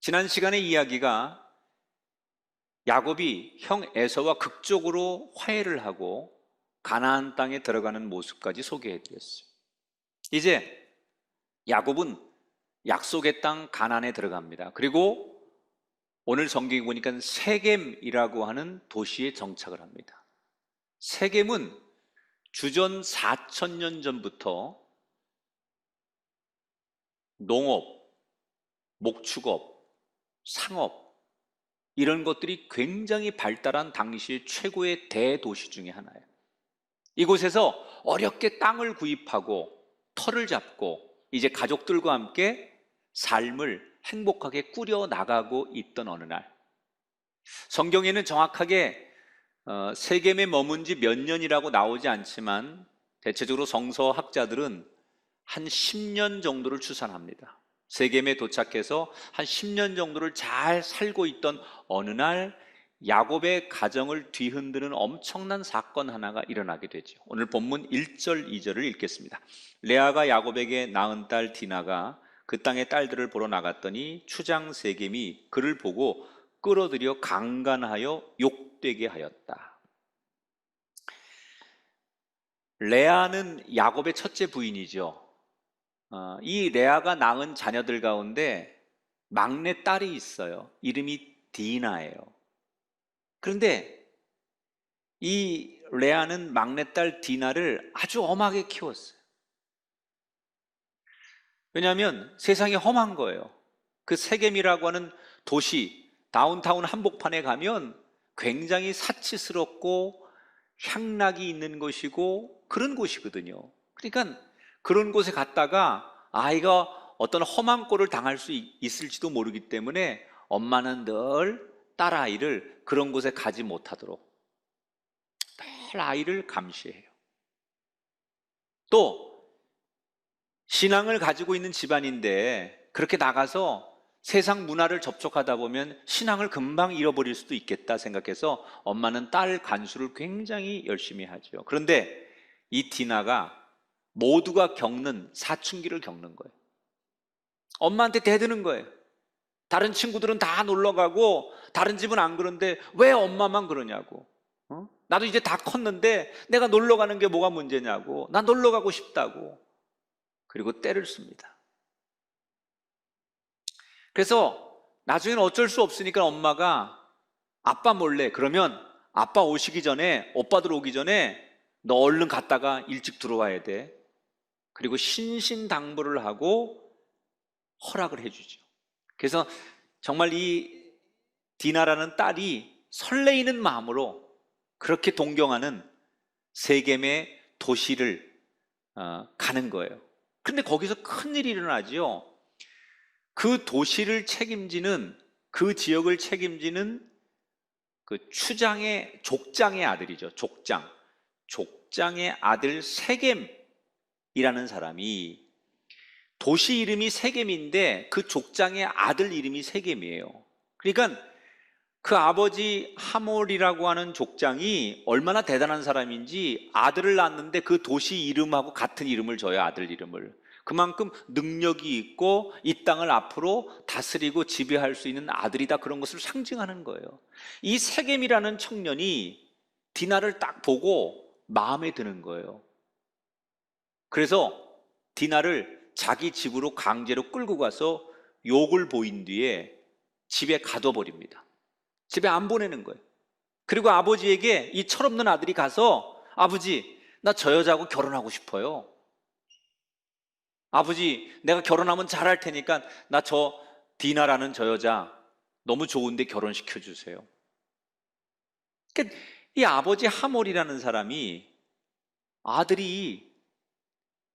지난 시간의 이야기가 야곱이 형 에서와 극적으로 화해를 하고 가나안 땅에 들어가는 모습까지 소개해드렸어요. 이제 야곱은 약속의 땅 가나안에 들어갑니다. 그리고 오늘 성경에 보니까 세겜이라고 하는 도시에 정착을 합니다. 세겜은 주전 4,000년 전부터 농업, 목축업, 상업 이런 것들이 굉장히 발달한 당시의 최고의 대도시 중에 하나예요. 이곳에서 어렵게 땅을 구입하고 터를 잡고 이제 가족들과 함께 삶을 행복하게 꾸려 나가고 있던 어느 날, 성경에는 정확하게 세겜에 머문 지 몇 년이라고 나오지 않지만 대체적으로 성서학자들은 한 10년 정도를 추산합니다. 세겜에 도착해서 한 10년 정도를 잘 살고 있던 어느 날 야곱의 가정을 뒤흔드는 엄청난 사건 하나가 일어나게 되죠. 오늘 본문 1절 2절을 읽겠습니다. 레아가 야곱에게 낳은 딸 디나가 그 땅의 딸들을 보러 나갔더니 추장 세겜이 그를 보고 끌어들여 강간하여 욕되게 하였다. 레아는 야곱의 첫째 부인이죠. 이 레아가 낳은 자녀들 가운데 막내 딸이 있어요. 이름이 디나예요. 그런데 이 레아는 막내딸 디나를 아주 엄하게 키웠어요. 왜냐하면 세상이 험한 거예요. 그 세겜이라고 하는 도시, 다운타운 한복판에 가면 굉장히 사치스럽고 향락이 있는 곳이고 그런 곳이거든요. 그러니까 그런 곳에 갔다가 아이가 어떤 험한 꼴을 당할 수 있을지도 모르기 때문에 엄마는 늘 딸아이를 그런 곳에 가지 못하도록 늘 아이를 감시해요. 또 신앙을 가지고 있는 집안인데 그렇게 나가서 세상 문화를 접촉하다 보면 신앙을 금방 잃어버릴 수도 있겠다 생각해서 엄마는 딸 간수를 굉장히 열심히 하죠. 그런데 이 디나가 모두가 겪는 사춘기를 겪는 거예요. 엄마한테 대드는 거예요. 다른 친구들은 다 놀러 가고 다른 집은 안 그런데 왜 엄마만 그러냐고. 나도 이제 다 컸는데 내가 놀러 가는 게 뭐가 문제냐고. 난 놀러 가고 싶다고. 그리고 때를 씁니다. 그래서 나중에는 어쩔 수 없으니까 엄마가 아빠 몰래, 그러면 아빠 오시기 전에, 오빠들 오기 전에 너 얼른 갔다가 일찍 들어와야 돼. 그리고 신신당부를 하고 허락을 해주죠. 그래서 정말 이 디나라는 딸이 설레이는 마음으로 그렇게 동경하는 세겜의 도시를 가는 거예요. 그런데 거기서 큰일이 일어나지요. 그 도시를 책임지는, 그 지역을 책임지는 그 추장의, 족장의 아들이죠. 족장의 아들 세겜이라는 사람이, 도시 이름이 세겜인데 그 족장의 아들 이름이 세겜이에요. 그러니까 그 아버지 하몰이라고 하는 족장이 얼마나 대단한 사람인지 아들을 낳았는데 그 도시 이름하고 같은 이름을 줘요. 아들 이름을. 그만큼 능력이 있고 이 땅을 앞으로 다스리고 지배할 수 있는 아들이다, 그런 것을 상징하는 거예요. 이 세겜이라는 청년이 디나를 딱 보고 마음에 드는 거예요. 그래서 디나를 자기 집으로 강제로 끌고 가서 욕을 보인 뒤에 집에 가둬버립니다. 집에 안 보내는 거예요. 그리고 아버지에게 이 철없는 아들이 가서 아버지, 나 저 여자하고 결혼하고 싶어요. 아버지, 내가 결혼하면 잘할 테니까 나 저 디나라는 저 여자 너무 좋은데 결혼시켜 주세요. 그러니까 이 아버지 하몰이라는 사람이 아들이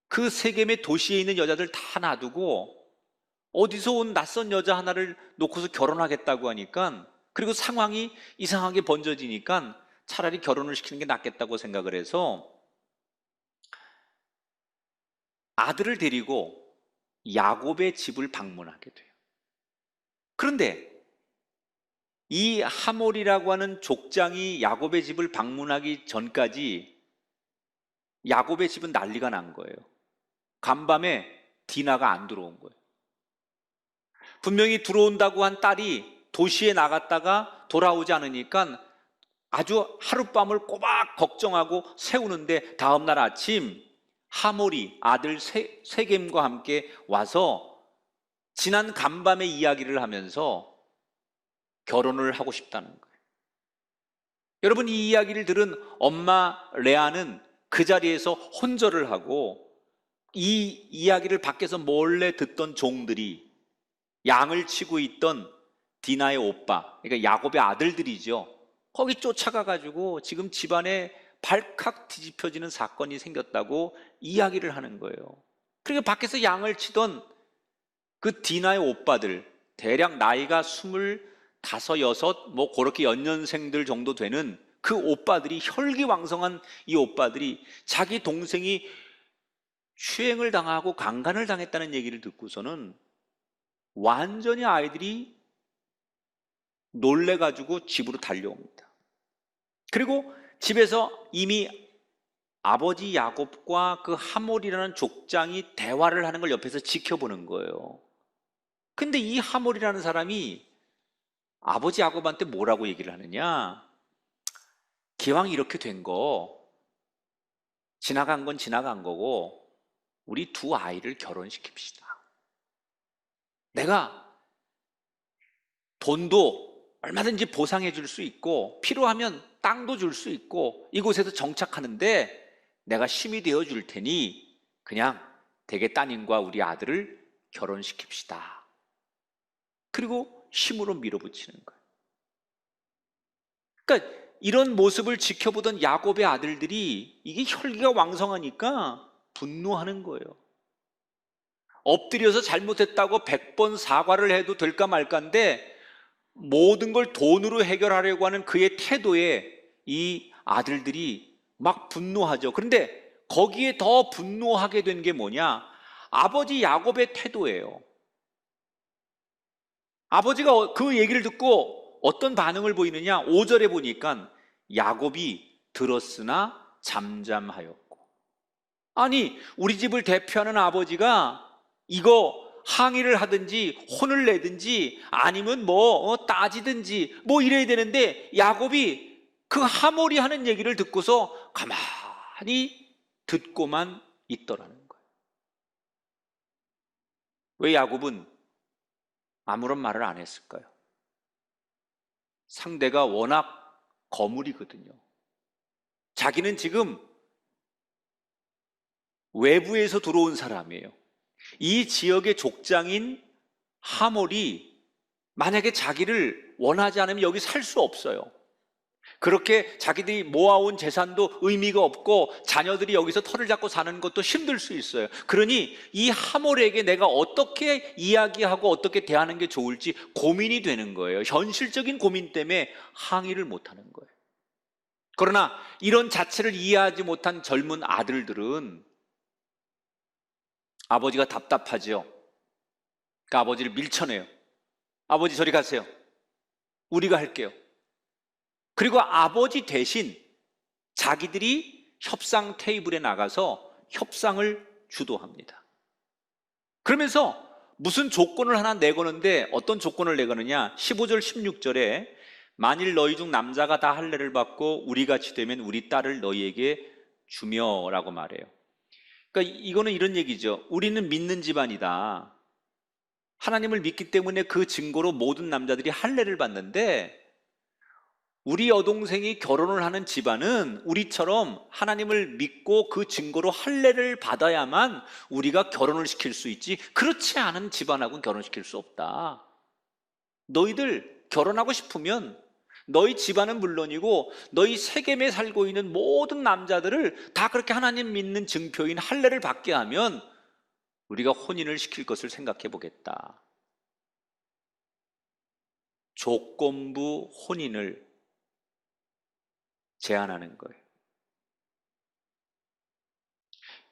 그 세겜의 도시에 있는 여자들 다 놔두고 어디서 온 낯선 여자 하나를 놓고서 결혼하겠다고 하니까, 그리고 상황이 이상하게 번져지니까 차라리 결혼을 시키는 게 낫겠다고 생각을 해서 아들을 데리고 야곱의 집을 방문하게 돼요. 그런데 이 하몰이라고 하는 족장이 야곱의 집을 방문하기 전까지 야곱의 집은 난리가 난 거예요. 간밤에 디나가 안 들어온 거예요. 분명히 들어온다고 한 딸이 도시에 나갔다가 돌아오지 않으니까 아주 하룻밤을 꼬박 걱정하고 세우는데 다음날 아침 하몰이 아들 세겜과 함께 와서 지난 간밤의 이야기를 하면서 결혼을 하고 싶다는 거예요. 여러분, 이 이야기를 들은 엄마 레아는 그 자리에서 혼절을 하고 이 이야기를 밖에서 몰래 듣던 종들이 양을 치고 있던 디나의 오빠, 그러니까 야곱의 아들들이죠. 거기 쫓아가가지고 지금 집안에 발칵 뒤집혀지는 사건이 생겼다고 이야기를 하는 거예요. 그리고 밖에서 양을 치던 그 디나의 오빠들, 대략 나이가 25, 6, 뭐 그렇게 연년생들 정도 되는 그 오빠들이, 혈기왕성한 이 오빠들이 자기 동생이 추행을 당하고 강간을 당했다는 얘기를 듣고서는 완전히 아이들이 놀래가지고 집으로 달려옵니다. 그리고 집에서 이미 아버지 야곱과 그 하몰이라는 족장이 대화를 하는 걸 옆에서 지켜보는 거예요. 근데 이 하몰이라는 사람이 아버지 야곱한테 뭐라고 얘기를 하느냐? 기왕 이렇게 된 거, 지나간 건 지나간 거고 우리 두 아이를 결혼시킵시다. 내가 돈도 얼마든지 보상해 줄 수 있고 필요하면 땅도 줄 수 있고 이곳에서 정착하는데 내가 힘이 되어 줄 테니 그냥 대개 따님과 우리 아들을 결혼시킵시다. 그리고 힘으로 밀어붙이는 거예요. 그러니까 이런 모습을 지켜보던 야곱의 아들들이 이게 혈기가 왕성하니까 분노하는 거예요. 엎드려서 잘못했다고 100번 사과를 해도 될까 말까인데 모든 걸 돈으로 해결하려고 하는 그의 태도에 이 아들들이 막 분노하죠. 그런데 거기에 더 분노하게 된 게 뭐냐? 아버지 야곱의 태도예요. 아버지가 그 얘기를 듣고 어떤 반응을 보이느냐? 5절에 보니까 야곱이 들었으나 잠잠하였고. 아니, 우리 집을 대표하는 아버지가 이거 항의를 하든지 혼을 내든지 아니면 따지든지 이래야 되는데 야곱이 그 하몰이 하는 얘기를 듣고서 가만히 듣고만 있더라는 거예요. 왜 야곱은 아무런 말을 안 했을까요? 상대가 워낙 거물이거든요. 자기는 지금 외부에서 들어온 사람이에요. 이 지역의 족장인 하몰이 만약에 자기를 원하지 않으면 여기 살 수 없어요. 그렇게 자기들이 모아온 재산도 의미가 없고 자녀들이 여기서 털을 잡고 사는 것도 힘들 수 있어요. 그러니 이 하몰에게 내가 어떻게 이야기하고 어떻게 대하는 게 좋을지 고민이 되는 거예요. 현실적인 고민 때문에 항의를 못하는 거예요. 그러나 이런 자체를 이해하지 못한 젊은 아들들은 아버지가 답답하죠. 그러니까 아버지를 밀쳐내요. 아버지 저리 가세요. 우리가 할게요. 그리고 아버지 대신 자기들이 협상 테이블에 나가서 협상을 주도합니다. 그러면서 무슨 조건을 하나 내거는데 어떤 조건을 내거느냐? 15절 16절에 만일 너희 중 남자가 다 할례를 받고 우리 같이 되면 우리 딸을 너희에게 주며 라고 말해요. 그러니까 이거는 이런 얘기죠. 우리는 믿는 집안이다. 하나님을 믿기 때문에 그 증거로 모든 남자들이 할례를 받는데 우리 여동생이 결혼을 하는 집안은 우리처럼 하나님을 믿고 그 증거로 할례를 받아야만 우리가 결혼을 시킬 수 있지 그렇지 않은 집안하고는 결혼시킬 수 없다. 너희들 결혼하고 싶으면 너희 집안은 물론이고 너희 세겜에 살고 있는 모든 남자들을 다 그렇게 하나님 믿는 증표인 할례를 받게 하면 우리가 혼인을 시킬 것을 생각해 보겠다. 조건부 혼인을 제안하는 거예요.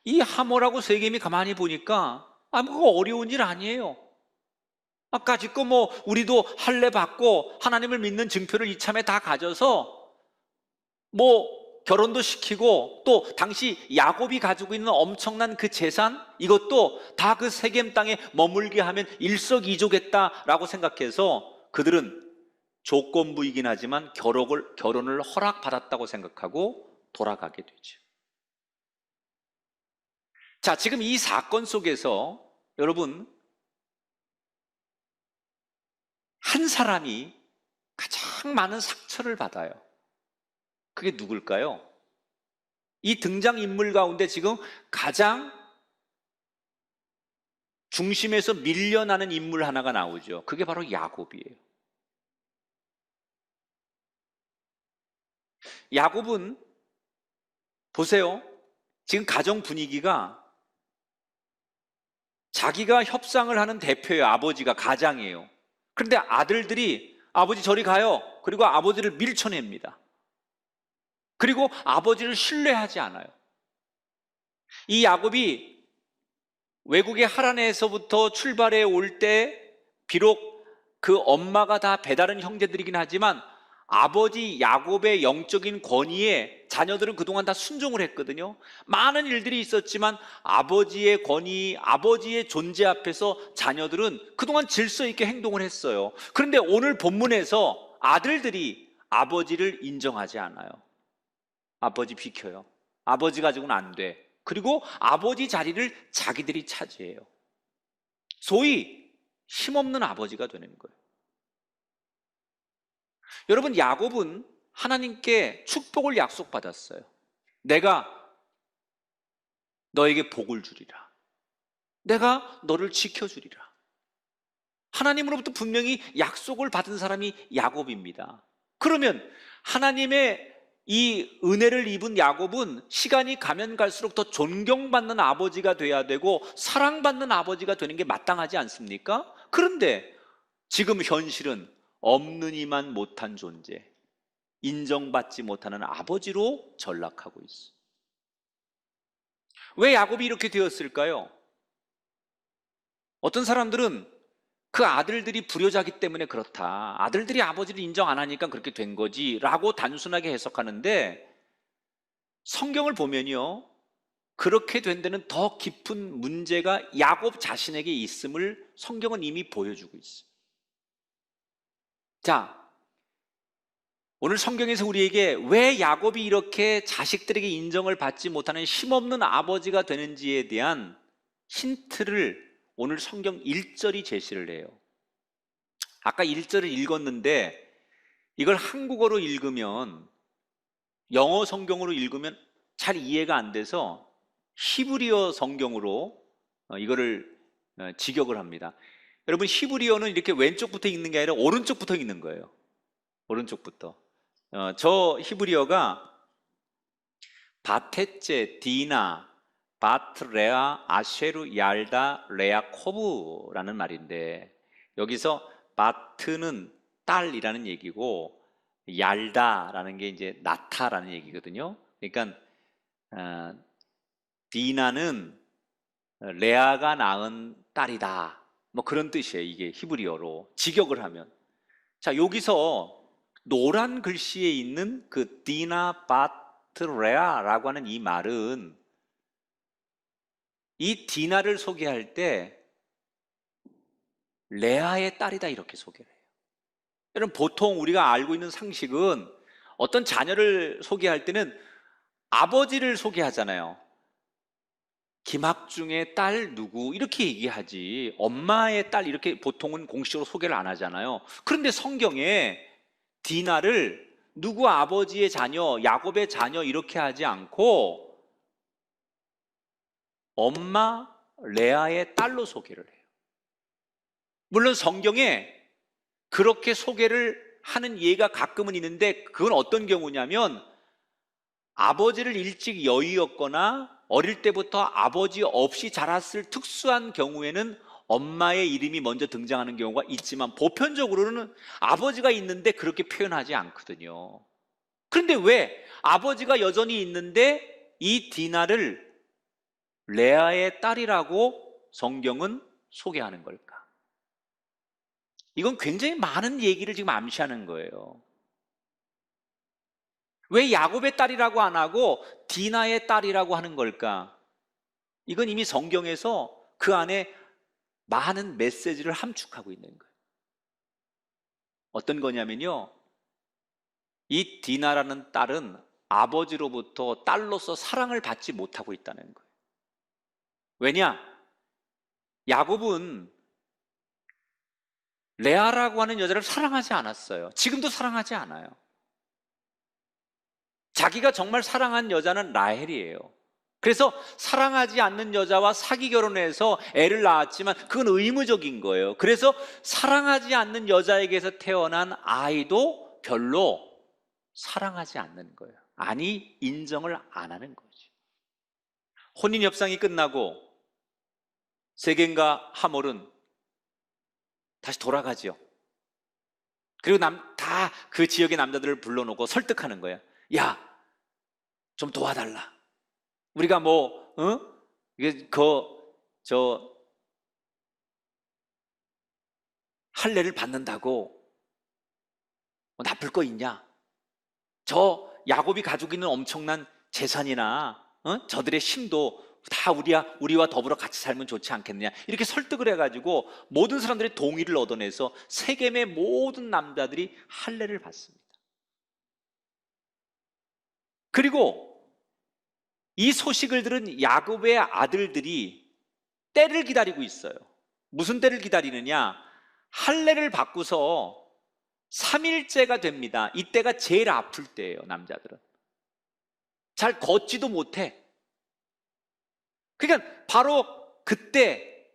이 하몰하고 세겜이 가만히 보니까 그거 어려운 일 아니에요. 아까 지금 우리도 할례 받고 하나님을 믿는 증표를 이참에 다 가져서 결혼도 시키고 또 당시 야곱이 가지고 있는 엄청난 그 재산, 이것도 다 그 세겜 땅에 머물게 하면 일석이조겠다라고 생각해서 그들은 조건부이긴 하지만 결혼을 허락받았다고 생각하고 돌아가게 되죠. 자, 지금 이 사건 속에서 여러분, 한 사람이 가장 많은 상처를 받아요. 그게 누굴까요? 이 등장인물 가운데 지금 가장 중심에서 밀려나는 인물 하나가 나오죠. 그게 바로 야곱이에요. 야곱은 보세요. 지금 가정 분위기가 자기가 협상을 하는 대표예요. 아버지가 가장이에요. 그런데 아들들이 아버지 저리 가요. 그리고 아버지를 밀쳐냅니다. 그리고 아버지를 신뢰하지 않아요. 이 야곱이 외국의 하란에서부터 출발해 올 때 비록 그 엄마가 다 배다른 형제들이긴 하지만 아버지 야곱의 영적인 권위에 자녀들은 그동안 다 순종을 했거든요. 많은 일들이 있었지만 아버지의 권위, 아버지의 존재 앞에서 자녀들은 그동안 질서 있게 행동을 했어요. 그런데 오늘 본문에서 아들들이 아버지를 인정하지 않아요. 아버지 비켜요. 아버지 가지고는 안 돼. 그리고 아버지 자리를 자기들이 차지해요. 소위 힘없는 아버지가 되는 거예요. 여러분, 야곱은 하나님께 축복을 약속받았어요. 내가 너에게 복을 주리라. 내가 너를 지켜주리라. 하나님으로부터 분명히 약속을 받은 사람이 야곱입니다. 그러면 하나님의 이 은혜를 입은 야곱은 시간이 가면 갈수록 더 존경받는 아버지가 돼야 되고 사랑받는 아버지가 되는 게 마땅하지 않습니까? 그런데 지금 현실은 없는 이만 못한 존재, 인정받지 못하는 아버지로 전락하고 있어. 왜 야곱이 이렇게 되었을까요? 어떤 사람들은 그 아들들이 불효자기 때문에 그렇다, 아들들이 아버지를 인정 안 하니까 그렇게 된 거지 라고 단순하게 해석하는데, 성경을 보면요, 그렇게 된 데는 더 깊은 문제가 야곱 자신에게 있음을 성경은 이미 보여주고 있어요. 자, 오늘 성경에서 우리에게 왜 야곱이 이렇게 자식들에게 인정을 받지 못하는 힘없는 아버지가 되는지에 대한 힌트를 오늘 성경 1절이 제시를 해요. 아까 1절을 읽었는데 이걸 한국어로 읽으면, 영어 성경으로 읽으면 잘 이해가 안 돼서 히브리어 성경으로 이거를 직역을 합니다. 여러분, 히브리어는 이렇게 왼쪽부터 읽는 게 아니라 오른쪽부터 읽는 거예요. 오른쪽부터. 저 히브리어가 바테째 디나 바트레아 아쉐루 얄다 레아코브라는 말인데, 여기서 바트는 딸이라는 얘기고 얄다라는 게 이제 낳다라는 얘기거든요. 그러니까 디나는 레아가 낳은 딸이다, 뭐 그런 뜻이에요. 이게 히브리어로 직역을 하면. 자, 여기서 노란 글씨에 있는 그 디나 바트레아라고 하는 이 말은, 이 디나를 소개할 때 레아의 딸이다 이렇게 소개를 해요. 여러분, 보통 우리가 알고 있는 상식은 어떤 자녀를 소개할 때는 아버지를 소개하잖아요. 김학중의 딸 누구 이렇게 얘기하지, 엄마의 딸 이렇게 보통은 공식적으로 소개를 안 하잖아요. 그런데 성경에 디나를 누구 아버지의 자녀, 야곱의 자녀 이렇게 하지 않고 엄마 레아의 딸로 소개를 해요. 물론 성경에 그렇게 소개를 하는 예가 가끔은 있는데, 그건 어떤 경우냐면 아버지를 일찍 여의었거나 어릴 때부터 아버지 없이 자랐을 특수한 경우에는 엄마의 이름이 먼저 등장하는 경우가 있지만, 보편적으로는 아버지가 있는데 그렇게 표현하지 않거든요. 그런데 왜 아버지가 여전히 있는데 이 디나를 레아의 딸이라고 성경은 소개하는 걸까? 이건 굉장히 많은 얘기를 지금 암시하는 거예요. 왜 야곱의 딸이라고 안 하고 디나의 딸이라고 하는 걸까? 이건 이미 성경에서 그 안에 많은 메시지를 함축하고 있는 거예요. 어떤 거냐면요, 이 디나라는 딸은 아버지로부터 딸로서 사랑을 받지 못하고 있다는 거예요. 왜냐? 야곱은 레아라고 하는 여자를 사랑하지 않았어요. 지금도 사랑하지 않아요. 자기가 정말 사랑한 여자는 라헬이에요. 그래서 사랑하지 않는 여자와 사기 결혼해서 애를 낳았지만 그건 의무적인 거예요. 그래서 사랑하지 않는 여자에게서 태어난 아이도 별로 사랑하지 않는 거예요. 아니, 인정을 안 하는 거지. 혼인 협상이 끝나고 세겜과 하몰은 다시 돌아가지요. 그리고 다 그 지역의 남자들을 불러놓고 설득하는 거예요. 야, 좀 도와달라. 우리가 이게 할례를 받는다고 뭐 나쁠 거 있냐? 저 야곱이 가지고 있는 엄청난 재산이나 저들의 힘도 다 우리와 더불어 같이 살면 좋지 않겠느냐, 이렇게 설득을 해가지고 모든 사람들의 동의를 얻어내서 세겜의 모든 남자들이 할례를 받습니다. 그리고 이 소식을 들은 야곱의 아들들이 때를 기다리고 있어요. 무슨 때를 기다리느냐? 할례를 받고서 3일째가 됩니다. 이때가 제일 아플 때예요. 남자들은 잘 걷지도 못해. 그러니까 바로 그때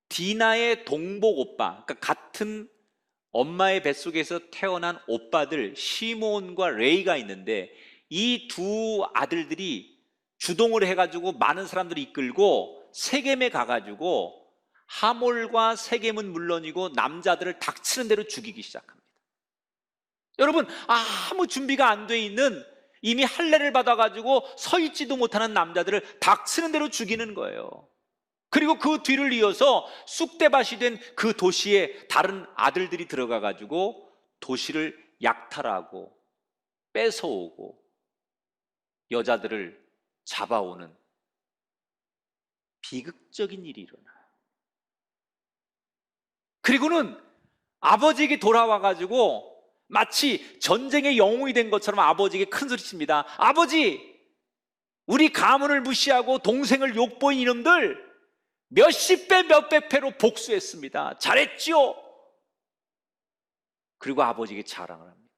디나의 동복 오빠, 그러니까 같은 엄마의 뱃속에서 태어난 오빠들 시몬과 레이가 있는데, 이 두 아들들이 주동을 해가지고 많은 사람들을 이끌고 세겜에 가가지고 하몰과 세겜은 물론이고 남자들을 닥치는 대로 죽이기 시작합니다. 여러분, 아무 준비가 안 돼 있는, 이미 할례를 받아가지고 서 있지도 못하는 남자들을 닥치는 대로 죽이는 거예요. 그리고 그 뒤를 이어서 쑥대밭이 된 그 도시에 다른 아들들이 들어가가지고 도시를 약탈하고 뺏어오고 여자들을 잡아오는 비극적인 일이 일어나요. 그리고는 아버지에게 돌아와가지고 마치 전쟁의 영웅이 된 것처럼 아버지에게 큰 소리칩니다. 아버지, 우리 가문을 무시하고 동생을 욕보인 이놈들 몇십 배 몇백 배로 복수했습니다. 잘했지요? 그리고 아버지에게 자랑을 합니다.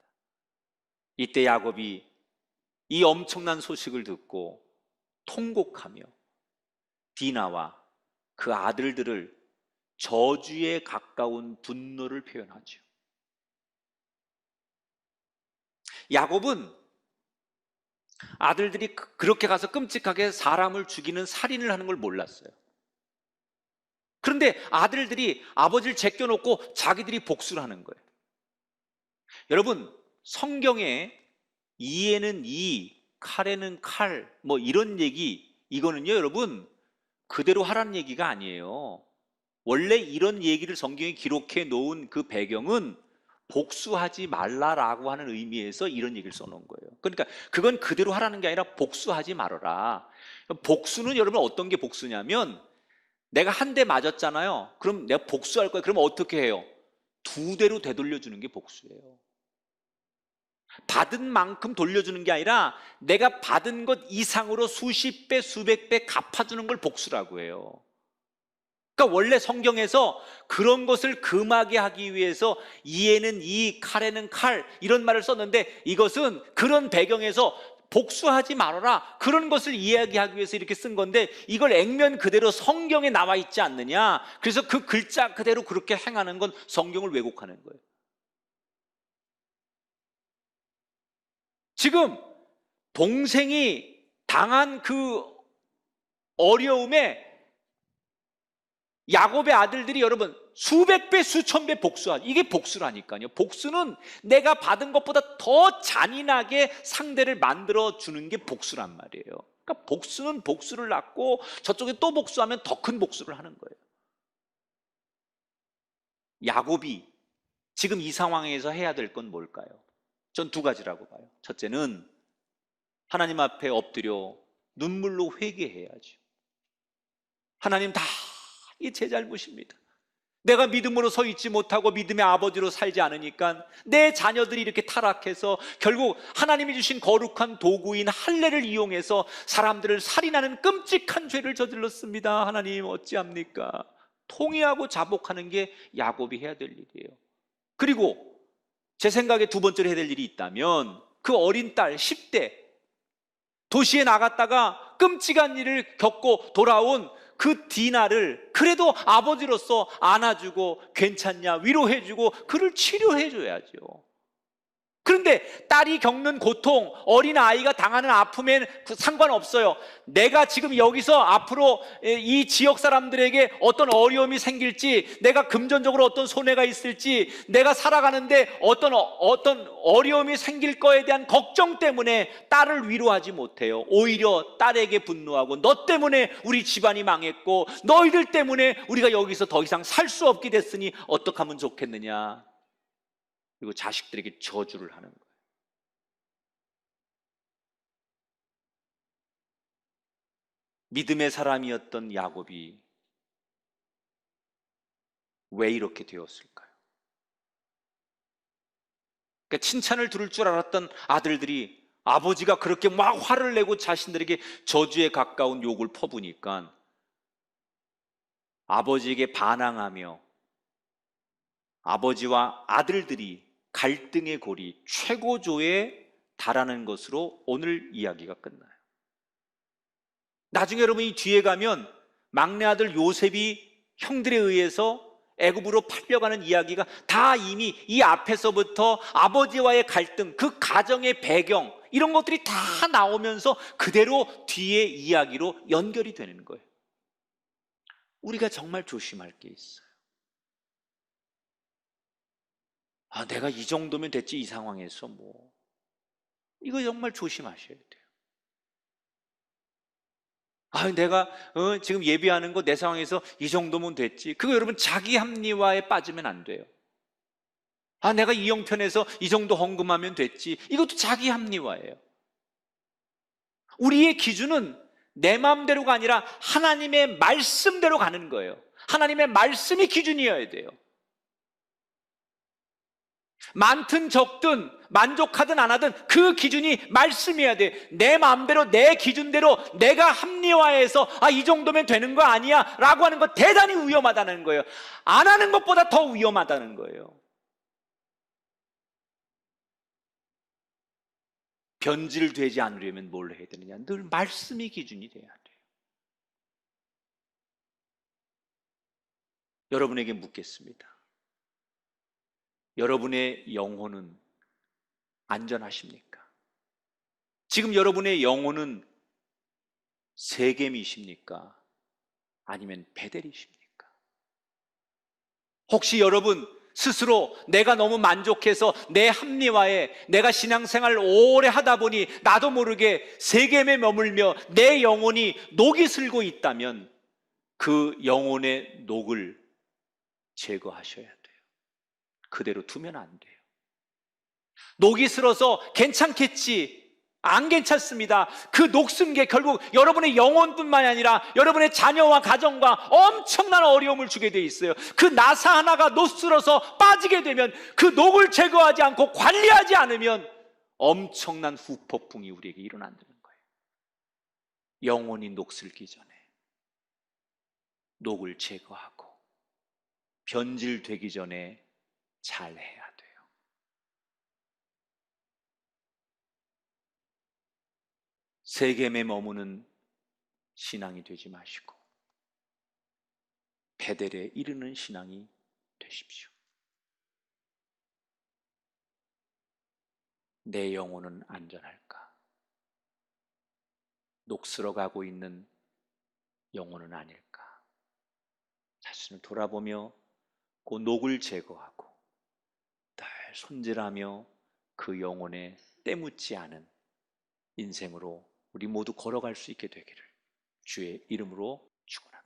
이때 야곱이 이 엄청난 소식을 듣고 통곡하며 디나와 그 아들들을 저주에 가까운 분노를 표현하죠. 야곱은 아들들이 그렇게 가서 끔찍하게 사람을 죽이는 살인을 하는 걸 몰랐어요. 그런데 아들들이 아버지를 제껴놓고 자기들이 복수를 하는 거예요. 여러분, 성경에 이에는 이, 칼에는 칼, 뭐 이런 얘기, 이거는요 여러분 그대로 하라는 얘기가 아니에요. 원래 이런 얘기를 성경에 기록해 놓은 그 배경은 복수하지 말라라고 하는 의미에서 이런 얘기를 써놓은 거예요. 그러니까 그건 그대로 하라는 게 아니라 복수하지 말아라. 복수는 여러분 어떤 게 복수냐면, 내가 한 대 맞았잖아요. 그럼 내가 복수할 거야. 그럼 어떻게 해요? 두 대로 되돌려주는 게 복수예요. 받은 만큼 돌려주는 게 아니라 내가 받은 것 이상으로 수십 배, 수백 배 갚아주는 걸 복수라고 해요. 그러니까 원래 성경에서 그런 것을 금하게 하기 위해서 이에는 이, 칼에는 칼, 이런 말을 썼는데, 이것은 그런 배경에서 복수하지 말아라, 그런 것을 이야기하기 위해서 이렇게 쓴 건데, 이걸 액면 그대로 성경에 나와 있지 않느냐, 그래서 그 글자 그대로 그렇게 행하는 건 성경을 왜곡하는 거예요. 지금 동생이 당한 그 어려움에 야곱의 아들들이 여러분 수백 배, 수천 배 복수하죠. 이게 복수라니까요. 복수는 내가 받은 것보다 더 잔인하게 상대를 만들어 주는 게 복수란 말이에요. 그러니까 복수는 복수를 낳고 저쪽에 또 복수하면 더 큰 복수를 하는 거예요. 야곱이 지금 이 상황에서 해야 될 건 뭘까요? 전 두 가지라고 봐요. 첫째는 하나님 앞에 엎드려 눈물로 회개해야죠. 하나님, 다 이 제 잘못입니다. 내가 믿음으로 서 있지 못하고 믿음의 아버지로 살지 않으니까 내 자녀들이 이렇게 타락해서 결국 하나님이 주신 거룩한 도구인 할례를 이용해서 사람들을 살인하는 끔찍한 죄를 저질렀습니다. 하나님 어찌합니까? 통회하고 자복하는 게 야곱이 해야 될 일이에요. 그리고 제 생각에 두 번째로 해야 될 일이 있다면, 그 어린 딸 10대 도시에 나갔다가 끔찍한 일을 겪고 돌아온 그 디나를 그래도 아버지로서 안아주고 괜찮냐 위로해주고 그를 치료해줘야죠. 그런데 딸이 겪는 고통, 어린아이가 당하는 아픔엔 상관없어요. 내가 지금 여기서 앞으로 이 지역 사람들에게 어떤 어려움이 생길지, 내가 금전적으로 어떤 손해가 있을지, 내가 살아가는데 어떤 어려움이 생길 거에 대한 걱정 때문에 딸을 위로하지 못해요. 오히려 딸에게 분노하고, 너 때문에 우리 집안이 망했고 너희들 때문에 우리가 여기서 더 이상 살 수 없게 됐으니 어떻게 하면 좋겠느냐, 그리고 자식들에게 저주를 하는 거예요. 믿음의 사람이었던 야곱이 왜 이렇게 되었을까요? 그러니까 칭찬을 들을 줄 알았던 아들들이 아버지가 그렇게 막 화를 내고 자신들에게 저주에 가까운 욕을 퍼부니까 아버지에게 반항하며 아버지와 아들들이 갈등의 골이 최고조에 달하는 것으로 오늘 이야기가 끝나요. 나중에 여러분 이 뒤에 가면 막내 아들 요셉이 형들에 의해서 애굽으로 팔려가는 이야기가 다 이미 이 앞에서부터 아버지와의 갈등, 그 가정의 배경, 이런 것들이 다 나오면서 그대로 뒤의 이야기로 연결이 되는 거예요. 우리가 정말 조심할 게 있어요. 내가 이 정도면 됐지, 이 상황에서 뭐. 이거 정말 조심하셔야 돼요. 내가 지금 예비하는 거 내 상황에서 이 정도면 됐지. 그거 여러분 자기 합리화에 빠지면 안 돼요. 내가 이 형편에서 이 정도 헌금하면 됐지. 이것도 자기 합리화예요. 우리의 기준은 내 마음대로가 아니라 하나님의 말씀대로 가는 거예요. 하나님의 말씀이 기준이어야 돼요. 많든 적든 만족하든 안 하든 그 기준이 말씀이어야 돼. 내 마음대로 내 기준대로 내가 합리화해서 이 정도면 되는 거 아니야 라고 하는 거 대단히 위험하다는 거예요. 안 하는 것보다 더 위험하다는 거예요. 변질되지 않으려면 뭘 해야 되느냐? 늘 말씀이 기준이 돼야 돼요. 여러분에게 묻겠습니다. 여러분의 영혼은 안전하십니까? 지금 여러분의 영혼은 세겜이십니까? 아니면 베델이십니까? 혹시 여러분 스스로 내가 너무 만족해서 내 합리화에 내가 신앙생활을 오래 하다 보니 나도 모르게 세겜에 머물며 내 영혼이 녹이 슬고 있다면 그 영혼의 녹을 제거하셔야 돼요. 그대로 두면 안 돼요. 녹이 슬어서 괜찮겠지, 안 괜찮습니다. 그 녹슨 게 결국 여러분의 영혼뿐만이 아니라 여러분의 자녀와 가정과 엄청난 어려움을 주게 돼 있어요. 그 나사 하나가 녹슬어서 빠지게 되면 그 녹을 제거하지 않고 관리하지 않으면 엄청난 후폭풍이 우리에게 일어난다는 거예요. 영혼이 녹슬기 전에 녹을 제거하고 변질되기 전에 잘 해야 돼요. 세겜에 머무는 신앙이 되지 마시고 베델에 이르는 신앙이 되십시오. 내 영혼은 안전할까? 녹슬어가고 있는 영혼은 아닐까? 자신을 돌아보며 그 녹을 제거하고 늘 손질하며 그 영혼에 때묻지 않은 인생으로 우리 모두 걸어갈 수 있게 되기를 주의 이름으로 축원합니다.